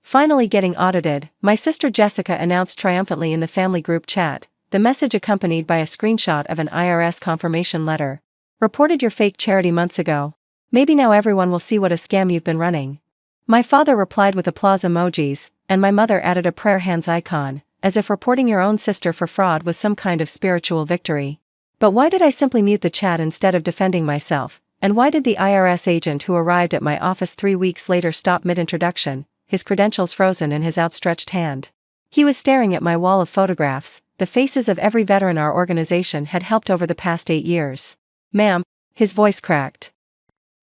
Finally getting audited, my sister Jessica announced triumphantly in the family group chat, the message accompanied by a screenshot of an IRS confirmation letter. Reported your fake charity months ago. Maybe now everyone will see what a scam you've been running. My father replied with applause emojis, and my mother added a prayer hands icon, as if reporting your own sister for fraud was some kind of spiritual victory. But why did I simply mute the chat instead of defending myself, and why did the IRS agent who arrived at my office 3 weeks later stop mid-introduction, his credentials frozen in his outstretched hand? He was staring at my wall of photographs, the faces of every veteran our organization had helped over the past 8 years. Ma'am, his voice cracked.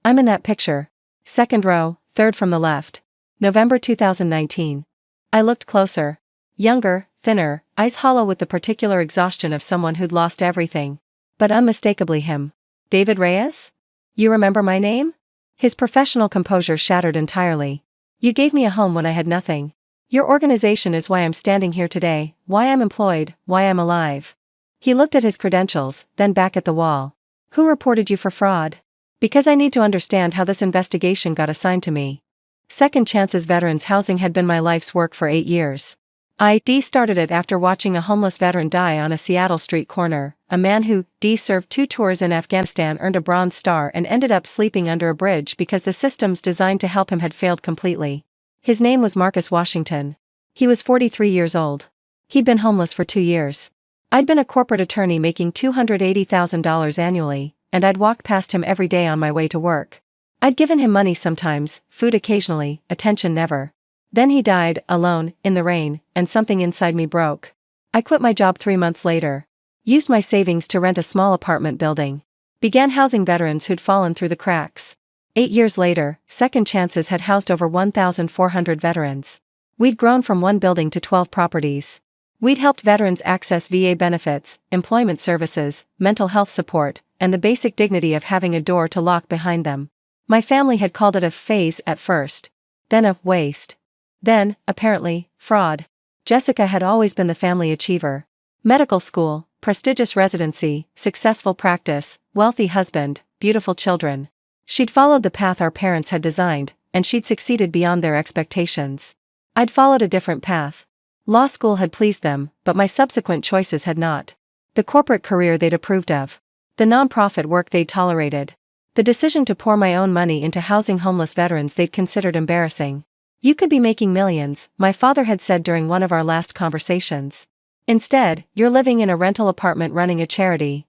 I'm in that picture. Second row, third from the left. November 2019. I looked closer. Younger, thinner, eyes hollow with the particular exhaustion of someone who'd lost everything. But unmistakably him. David Reyes? You remember my name? His professional composure shattered entirely. You gave me a home when I had nothing. Your organization is why I'm standing here today, why I'm employed, why I'm alive. He looked at his credentials, then back at the wall. Who reported you for fraud? Because I need to understand how this investigation got assigned to me. Second Chances Veterans Housing had been my life's work for 8 years. I started it after watching a homeless veteran die on a Seattle street corner, a man who served 2 tours in Afghanistan, earned a Bronze Star and ended up sleeping under a bridge because the systems designed to help him had failed completely. His name was Marcus Washington. He was 43 years old. He'd been homeless for 2 years. I'd been a corporate attorney making $280,000 annually, and I'd walked past him every day on my way to work. I'd given him money sometimes, food occasionally, attention never. Then he died, alone, in the rain, and something inside me broke. I quit my job 3 months later. Used my savings to rent a small apartment building. Began housing veterans who'd fallen through the cracks. 8 years later, Second Chances had housed over 1,400 veterans. We'd grown from 1 building to 12 properties. We'd helped veterans access VA benefits, employment services, mental health support, and the basic dignity of having a door to lock behind them. My family had called it a phase at first. Then a waste. Then, apparently, fraud. Jessica had always been the family achiever. Medical school, prestigious residency, successful practice, wealthy husband, beautiful children. She'd followed the path our parents had designed, and she'd succeeded beyond their expectations. I'd followed a different path. Law school had pleased them, but my subsequent choices had not. The corporate career they'd approved of. The nonprofit work they'd tolerated. The decision to pour my own money into housing homeless veterans they'd considered embarrassing. You could be making millions, my father had said during one of our last conversations. Instead, you're living in a rental apartment running a charity.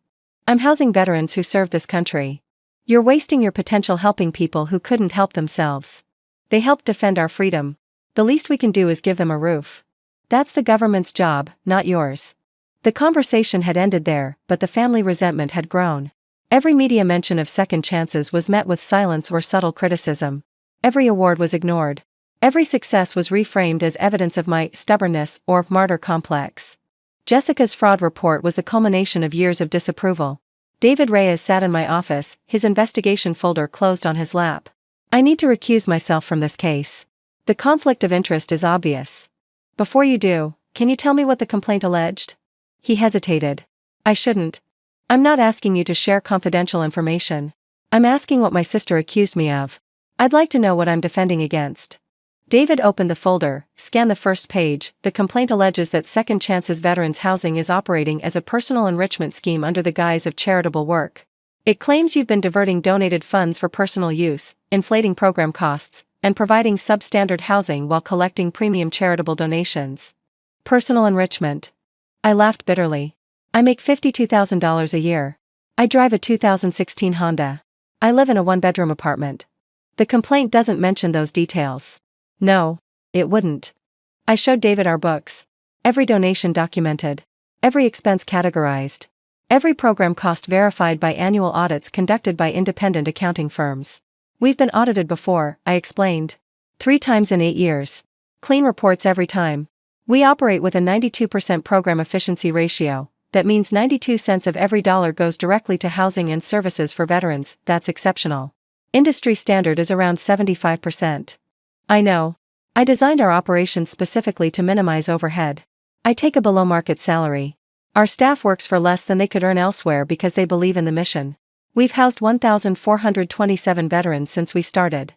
I'm housing veterans who serve this country. You're wasting your potential helping people who couldn't help themselves. They helped defend our freedom. The least we can do is give them a roof. That's the government's job, not yours. The conversation had ended there, but the family resentment had grown. Every media mention of Second Chances was met with silence or subtle criticism. Every award was ignored. Every success was reframed as evidence of my stubbornness or martyr complex. Jessica's fraud report was the culmination of years of disapproval. David Reyes sat in my office, his investigation folder closed on his lap. I need to recuse myself from this case. The conflict of interest is obvious. Before you do, can you tell me what the complaint alleged? He hesitated. I shouldn't. I'm not asking you to share confidential information. I'm asking what my sister accused me of. I'd like to know what I'm defending against. David opened the folder, scanned the first page. The complaint alleges that Second Chances Veterans Housing is operating as a personal enrichment scheme under the guise of charitable work. It claims you've been diverting donated funds for personal use, inflating program costs, and providing substandard housing while collecting premium charitable donations. Personal enrichment. I laughed bitterly. I make $52,000 a year. I drive a 2016 Honda. I live in a 1-bedroom apartment. The complaint doesn't mention those details. No, it wouldn't. I showed David our books. Every donation documented. Every expense categorized. Every program cost verified by annual audits conducted by independent accounting firms. We've been audited before, I explained. 3 times in 8 years. Clean reports every time. We operate with a 92% program efficiency ratio. That means 92 cents of every dollar goes directly to housing and services for veterans. That's exceptional. Industry standard is around 75%. I know. I designed our operations specifically to minimize overhead. I take a below-market salary. Our staff works for less than they could earn elsewhere because they believe in the mission. We've housed 1,427 veterans since we started.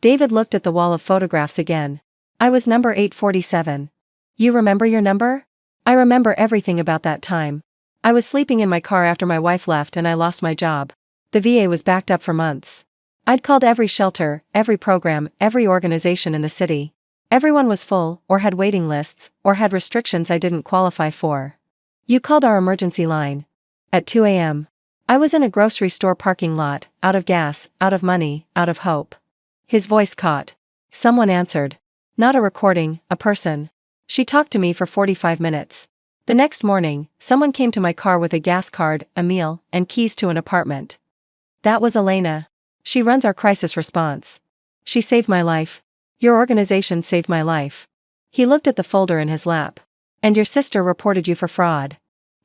David looked at the wall of photographs again. I was number 847. You remember your number? I remember everything about that time. I was sleeping in my car after my wife left and I lost my job. The VA was backed up for months. I'd called every shelter, every program, every organization in the city. Everyone was full, or had waiting lists, or had restrictions I didn't qualify for. You called our emergency line. At 2 a.m. I was in a grocery store parking lot, out of gas, out of money, out of hope. His voice caught. Someone answered. Not a recording, a person. She talked to me for 45 minutes. The next morning, someone came to my car with a gas card, a meal, and keys to an apartment. That was Elena. She runs our crisis response. She saved my life. Your organization saved my life. He looked at the folder in his lap. And your sister reported you for fraud.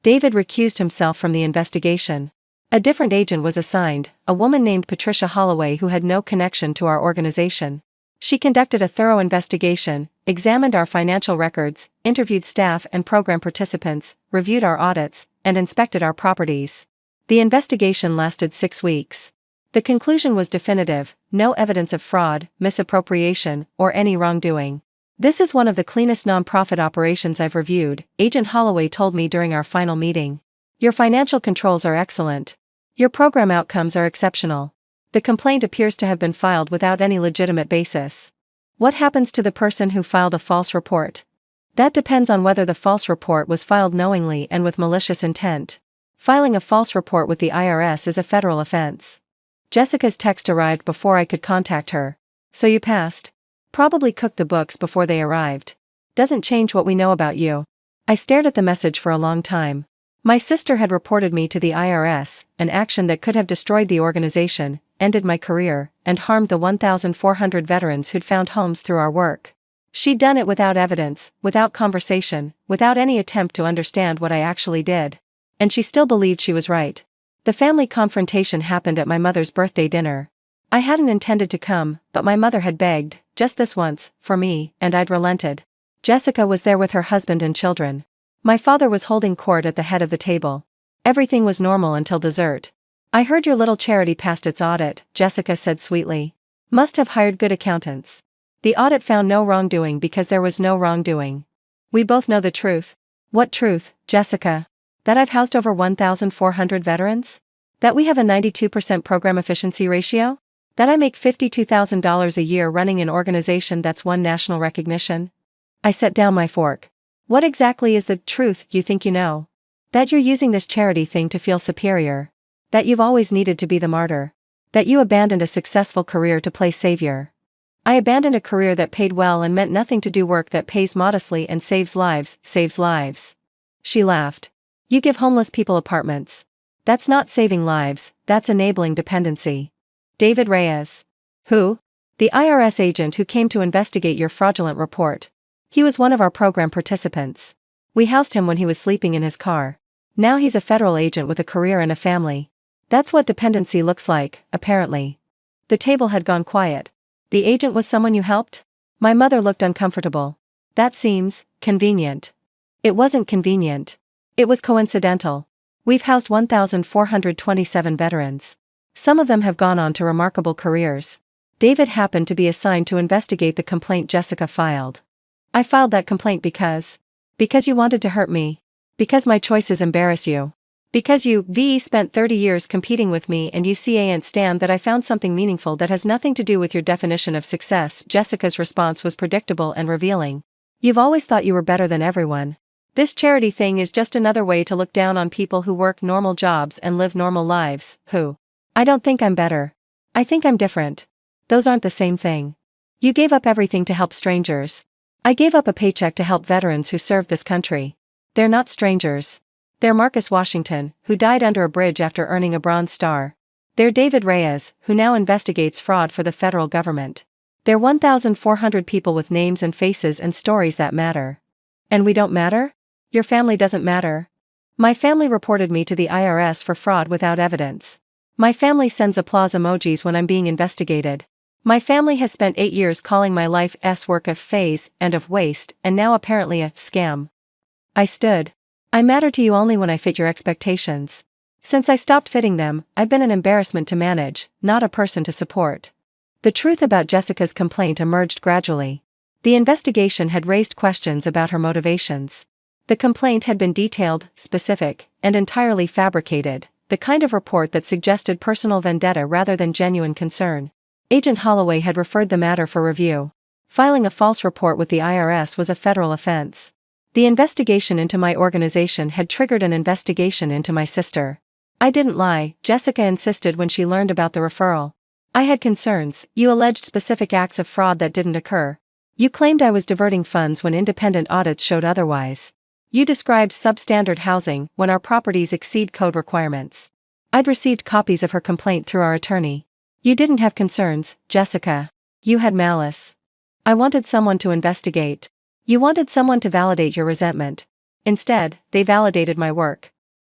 David recused himself from the investigation. A different agent was assigned, a woman named Patricia Holloway who had no connection to our organization. She conducted a thorough investigation, examined our financial records, interviewed staff and program participants, reviewed our audits, and inspected our properties. The investigation lasted 6 weeks. The conclusion was definitive: no evidence of fraud, misappropriation, or any wrongdoing. This is one of the cleanest nonprofit operations I've reviewed, Agent Holloway told me during our final meeting. Your financial controls are excellent. Your program outcomes are exceptional. The complaint appears to have been filed without any legitimate basis. What happens to the person who filed a false report? That depends on whether the false report was filed knowingly and with malicious intent. Filing a false report with the IRS is a federal offense. Jessica's text arrived before I could contact her. So you passed. Probably cooked the books before they arrived. Doesn't change what we know about you. I stared at the message for a long time. My sister had reported me to the IRS, an action that could have destroyed the organization, ended my career, and harmed the 1,400 veterans who'd found homes through our work. She'd done it without evidence, without conversation, without any attempt to understand what I actually did. And she still believed she was right. The family confrontation happened at my mother's birthday dinner. I hadn't intended to come, but my mother had begged, just this once, for me, and I'd relented. Jessica was there with her husband and children. My father was holding court at the head of the table. Everything was normal until dessert. I heard your little charity passed its audit, Jessica said sweetly. Must have hired good accountants. The audit found no wrongdoing because there was no wrongdoing. We both know the truth. What truth, Jessica? That I've housed over 1,400 veterans? That we have a 92% program efficiency ratio? That I make $52,000 a year running an organization that's won national recognition? I set down my fork. What exactly is the truth you think you know? That you're using this charity thing to feel superior. That you've always needed to be the martyr. That you abandoned a successful career to play savior. I abandoned a career that paid well and meant nothing to do work that pays modestly and saves lives, saves lives. She laughed. You give homeless people apartments. That's not saving lives, that's enabling dependency. David Reyes. Who? The IRS agent who came to investigate your fraudulent report. He was one of our program participants. We housed him when he was sleeping in his car. Now he's a federal agent with a career and a family. That's what dependency looks like, apparently. The table had gone quiet. The agent was someone you helped? My mother looked uncomfortable. That seems convenient. It wasn't convenient. It was coincidental. We've housed 1,427 veterans. Some of them have gone on to remarkable careers. David happened to be assigned to investigate the complaint Jessica filed. I filed that complaint because you wanted to hurt me. Because my choices embarrass you. Because you, VE, spent 30 years competing with me and you can't stand that I found something meaningful that has nothing to do with your definition of success. Jessica's response was predictable and revealing. You've always thought you were better than everyone. This charity thing is just another way to look down on people who work normal jobs and live normal lives, who. I don't think I'm better. I think I'm different. Those aren't the same thing. You gave up everything to help strangers. I gave up a paycheck to help veterans who served this country. They're not strangers. They're Marcus Washington, who died under a bridge after earning a Bronze Star. They're David Reyes, who now investigates fraud for the federal government. They're 1,400 people with names and faces and stories that matter. And we don't matter? Your family doesn't matter? My family reported me to the IRS for fraud without evidence. My family sends applause emojis when I'm being investigated. My family has spent 8 years calling my life's work a phase and of waste, and now apparently a scam. I stood. I matter to you only when I fit your expectations. Since I stopped fitting them, I've been an embarrassment to manage, not a person to support. The truth about Jessica's complaint emerged gradually. The investigation had raised questions about her motivations. The complaint had been detailed, specific, and entirely fabricated, the kind of report that suggested personal vendetta rather than genuine concern. Agent Holloway had referred the matter for review. Filing a false report with the IRS was a federal offense. The investigation into my organization had triggered an investigation into my sister. I didn't lie, Jessica insisted when she learned about the referral. I had concerns. You alleged specific acts of fraud that didn't occur. You claimed I was diverting funds when independent audits showed otherwise. You described substandard housing when our properties exceed code requirements. I'd received copies of her complaint through our attorney. You didn't have concerns, Jessica. You had malice. I wanted someone to investigate. You wanted someone to validate your resentment. Instead, they validated my work.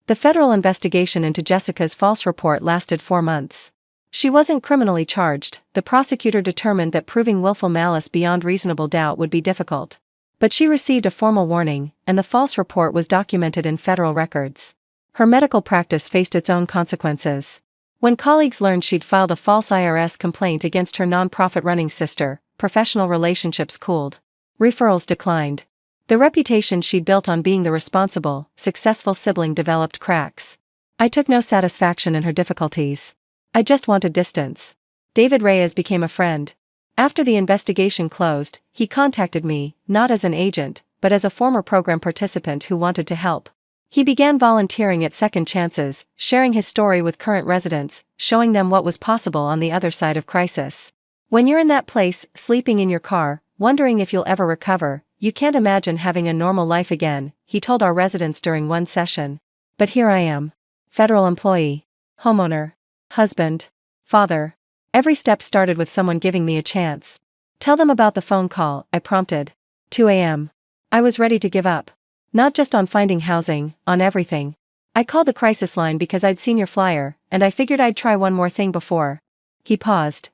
The federal investigation into Jessica's false report lasted 4 months. She wasn't criminally charged. The prosecutor determined that proving willful malice beyond reasonable doubt would be difficult. But she received a formal warning, and the false report was documented in federal records. Her medical practice faced its own consequences. When colleagues learned she'd filed a false IRS complaint against her nonprofit-running sister, professional relationships cooled. Referrals declined. The reputation she'd built on being the responsible, successful sibling developed cracks. I took no satisfaction in her difficulties. I just wanted distance. David Reyes became a friend. After the investigation closed, he contacted me, not as an agent, but as a former program participant who wanted to help. He began volunteering at Second Chances, sharing his story with current residents, showing them what was possible on the other side of crisis. When you're in that place, sleeping in your car, wondering if you'll ever recover, you can't imagine having a normal life again, he told our residents during one session. But here I am. Federal employee. Homeowner. Husband. Father. Every step started with someone giving me a chance. Tell them about the phone call, I prompted. 2 a.m. I was ready to give up. Not just on finding housing, on everything. I called the crisis line because I'd seen your flyer, and I figured I'd try one more thing before. He paused.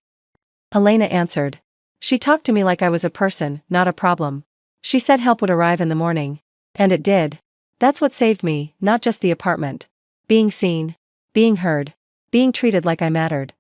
Elena answered. She talked to me like I was a person, not a problem. She said help would arrive in the morning. And it did. That's what saved me, not just the apartment. Being seen. Being heard. Being treated like I mattered.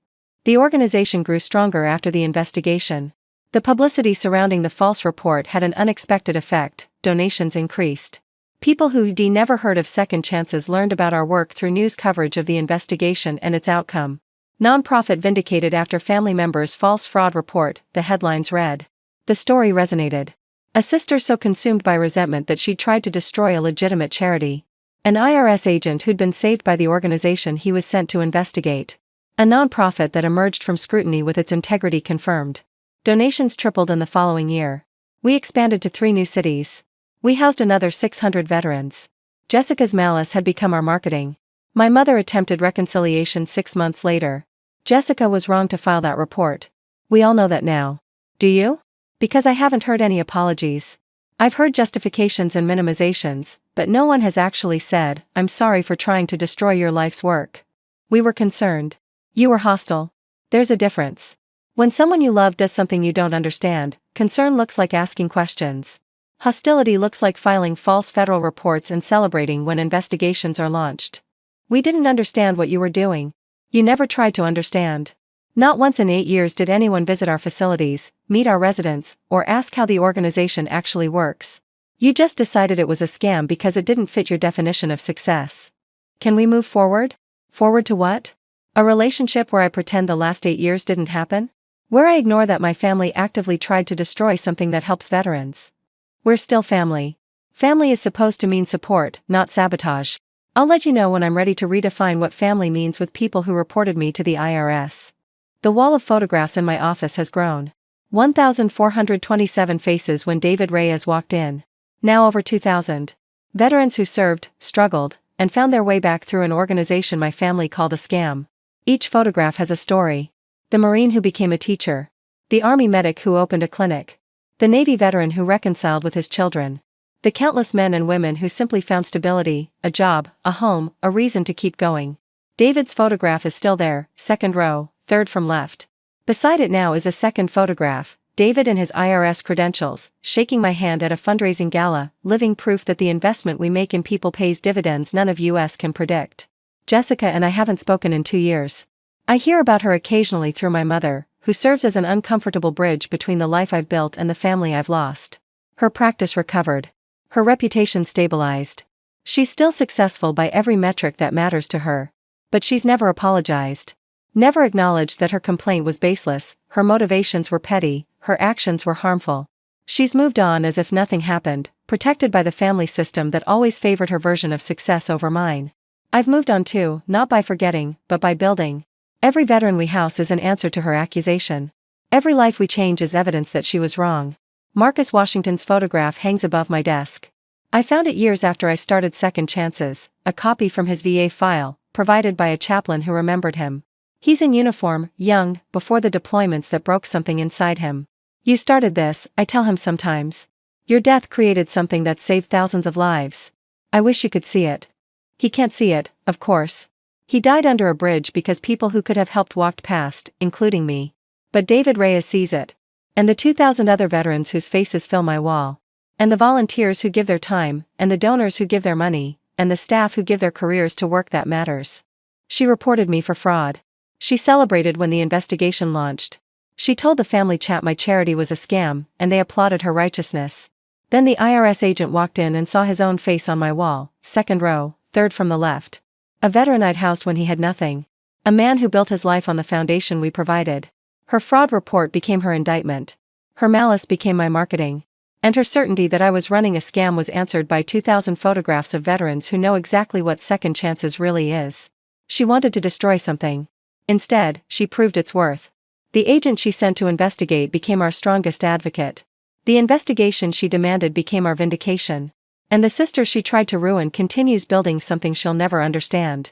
The organization grew stronger after the investigation. The publicity surrounding the false report had an unexpected effect. Donations increased. People who'd never heard of Second Chances learned about our work through news coverage of the investigation and its outcome. Nonprofit vindicated after family member's false fraud report, the headlines read. The story resonated. A sister so consumed by resentment that she tried to destroy a legitimate charity. An IRS agent who'd been saved by the organization he was sent to investigate. A nonprofit that emerged from scrutiny with its integrity confirmed. Donations tripled in the following year. We expanded to 3 new cities. We housed another 600 veterans. Jessica's malice had become our marketing. My mother attempted reconciliation 6 months later. Jessica was wrong to file that report. We all know that now. Do you? Because I haven't heard any apologies. I've heard justifications and minimizations, but no one has actually said, I'm sorry for trying to destroy your life's work. We were concerned. You were hostile. There's a difference. When someone you love does something you don't understand, concern looks like asking questions. Hostility looks like filing false federal reports and celebrating when investigations are launched. We didn't understand what you were doing. You never tried to understand. Not once in 8 years did anyone visit our facilities, meet our residents, or ask how the organization actually works. You just decided it was a scam because it didn't fit your definition of success. Can we move forward? Forward to what? A relationship where I pretend the last 8 years didn't happen? Where I ignore that my family actively tried to destroy something that helps veterans? We're still family. Family is supposed to mean support, not sabotage. I'll let you know when I'm ready to redefine what family means with people who reported me to the IRS. The wall of photographs in my office has grown. 1,427 faces when David Reyes walked in. Now over 2,000. Veterans who served, struggled, and found their way back through an organization my family called a scam. Each photograph has a story. The Marine who became a teacher. The Army medic who opened a clinic. The Navy veteran who reconciled with his children. The countless men and women who simply found stability, a job, a home, a reason to keep going. David's photograph is still there, second row, third from left. Beside it now is a second photograph, David and his IRS credentials, shaking my hand at a fundraising gala, living proof that the investment we make in people pays dividends none of us can predict. Jessica and I haven't spoken in 2 years. I hear about her occasionally through my mother, who serves as an uncomfortable bridge between the life I've built and the family I've lost. Her practice recovered. Her reputation stabilized. She's still successful by every metric that matters to her. But she's never apologized. Never acknowledged that her complaint was baseless, her motivations were petty, her actions were harmful. She's moved on as if nothing happened, protected by the family system that always favored her version of success over mine. I've moved on too, not by forgetting, but by building. Every veteran we house is an answer to her accusation. Every life we change is evidence that she was wrong. Marcus Washington's photograph hangs above my desk. I found it years after I started Second Chances, a copy from his VA file, provided by a chaplain who remembered him. He's in uniform, young, before the deployments that broke something inside him. You started this, I tell him sometimes. Your death created something that saved thousands of lives. I wish you could see it. He can't see it, of course. He died under a bridge because people who could have helped walked past, including me. But David Reyes sees it. And the 2,000 other veterans whose faces fill my wall. And the volunteers who give their time, and the donors who give their money, and the staff who give their careers to work that matters. She reported me for fraud. She celebrated when the investigation launched. She told the family chat my charity was a scam, and they applauded her righteousness. Then the IRS agent walked in and saw his own face on my wall, second row, third from the left. A veteran I'd housed when he had nothing. A man who built his life on the foundation we provided. Her fraud report became her indictment. Her malice became my marketing. And her certainty that I was running a scam was answered by 2,000 photographs of veterans who know exactly what Second Chances really is. She wanted to destroy something. Instead, she proved its worth. The agent she sent to investigate became our strongest advocate. The investigation she demanded became our vindication. And the sister she tried to ruin continues building something she'll never understand.